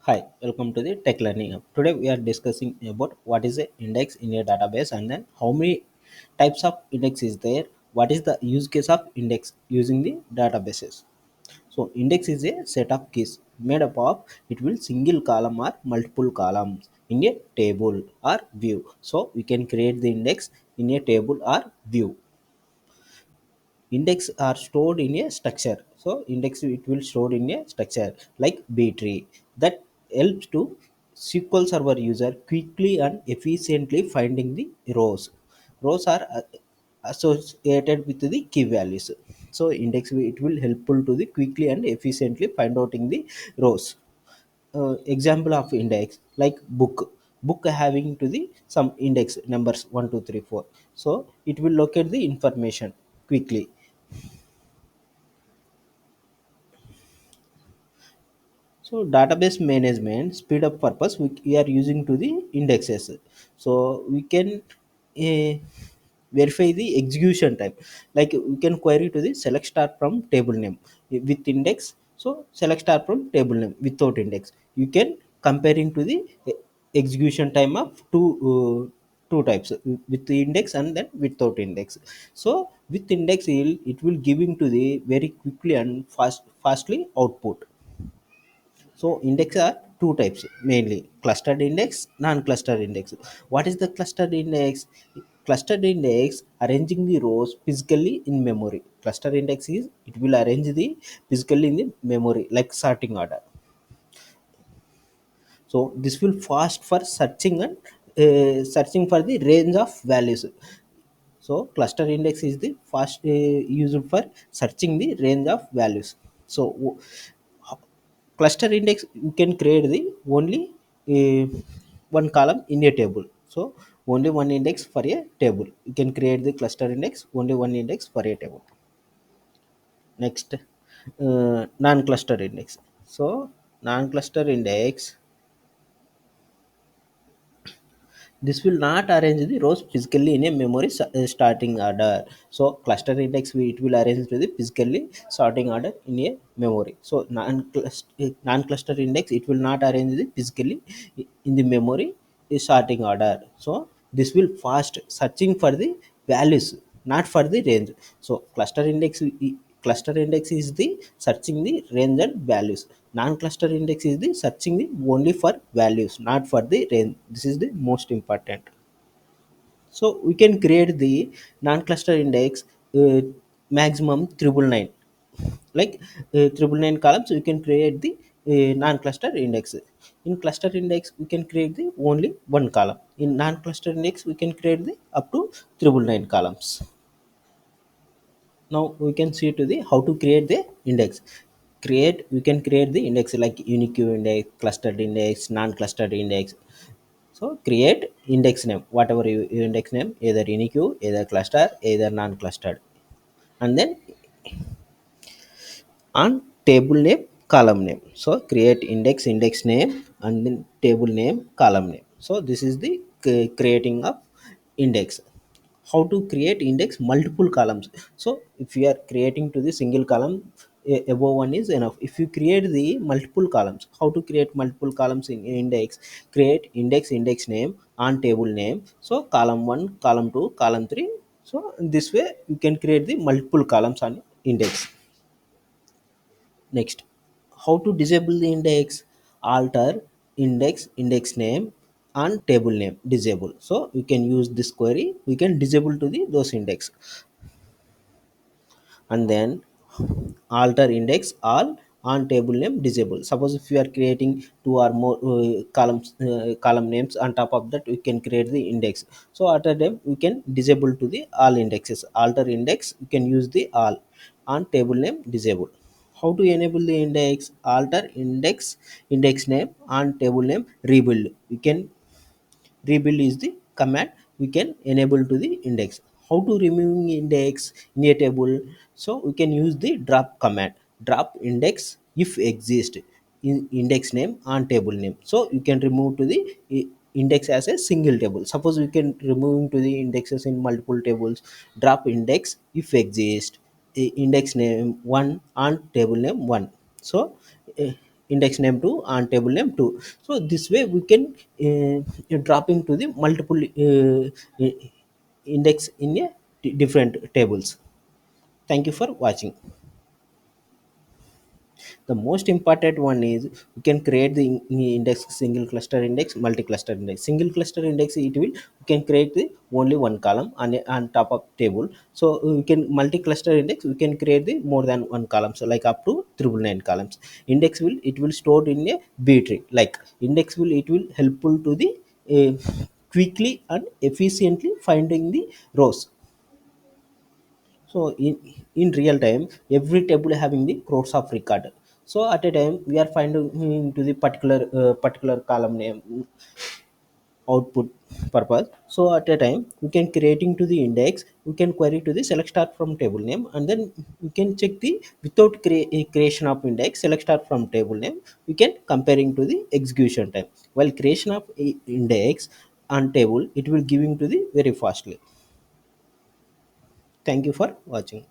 Hi, welcome to the Tech Learning Hub. Today we are discussing about what is a index in a database and then how many types of index is there, what is the use case of index using the databases. So index is a set of keys made up of it will single column or multiple columns in a table or view. So we can create the index in a table or view. Index are stored in a structure, so index it will stored in a structure like b tree that helps to SQL server user quickly and efficiently finding the rows are associated with the key values. So index it will helpful to the quickly and efficiently find out in the rows. Example of index like book having to the some index numbers 1 2 3 4, so it will locate the information quickly. So database management speed up purpose we are using to the indexes. So we can uh, verify the execution time. Like we can query to the select star from table name with index. So select star from table name without index. You can comparing to the execution time of two types with the index and then without index. So with index it will giving to the very quickly and fastly output. So index are two types mainly clustered index, non-clustered index. What is the clustered index? Clustered index arranging the rows physically in memory. Cluster index is it will arrange the physically in the memory like sorting order. So this will fast for searching and searching for the range of values. So cluster index is the fast used for searching the range of values. So cluster index you can create the only uh, one column in a table. So only one index for a table you can create the cluster index only one index for a table. Next, non-cluster index. So non-cluster index, this will not arrange the rows physically in a memory starting order. So cluster index it will arrange to the physically sorting order in a memory. So non-cluster index it will not arrange the physically in the memory sorting order. So this will fast searching for the values, not for the range. So cluster index is the searching the range and values. Non-cluster index is the searching the only for values, not for the range. This is the most important. So we can create the non-cluster index maximum triple nine, like triple nine columns we can create the non-cluster index. In cluster index we can create the only one column. In non-cluster index we can create the up to triple nine columns. Now we can see to the how to create the index. Create we can create the index like unique index, clustered index, non-clustered index. So create index name whatever you index name, either unique, either cluster, either non-clustered. And then on table name, column name. So create index name and then table name, column name. So this is the creating of index. How to create index multiple columns? So if you are creating to the single column, above one is enough. If you create the multiple columns, how to create multiple columns in index? Create index name on table name, so column 1, column 2, column 3. So this way you can create the multiple columns on index. Next, how to disable the index? Alter index name and table name disable. So we can use this query. We can disable to the those index. And then alter index all on table name disable. Suppose if you are creating two or more column names, on top of that we can create the index. So after them we can disable to the all indexes. Alter index you can use the all on table name disable. How to enable the index? Alter index name on table name rebuild. We can rebuild is the command we can enable to the index. How to removing index in a table? So we can use the drop command. Drop index if exist in index name on table name. So you can remove to the index as a single table. Suppose we can remove to the indexes in multiple tables. Drop index if exist index name 1 on table name 1. So index name 2 and table name 2. So this way we can drop into the multiple index in a different tables. Thank you for watching. The most important one is you can create the index single cluster index, multi cluster index. Single cluster index, it will you can create the only one column on top of table. So we can multi cluster index, we can create the more than one column, so like up to triple nine columns. Index will it will stored in a B tree. Like index will it will helpful to the uh, quickly and efficiently finding the rows. So in real time, every table having the crores of record. So at a time we are finding into the particular column name output purpose. So at a time we can creating to the index, we can query to the select star from table name, and then we can check the without creation of index select star from table name, we can comparing to the execution time. While creation of index on table, it will giving to the very fastly. Thank you for watching.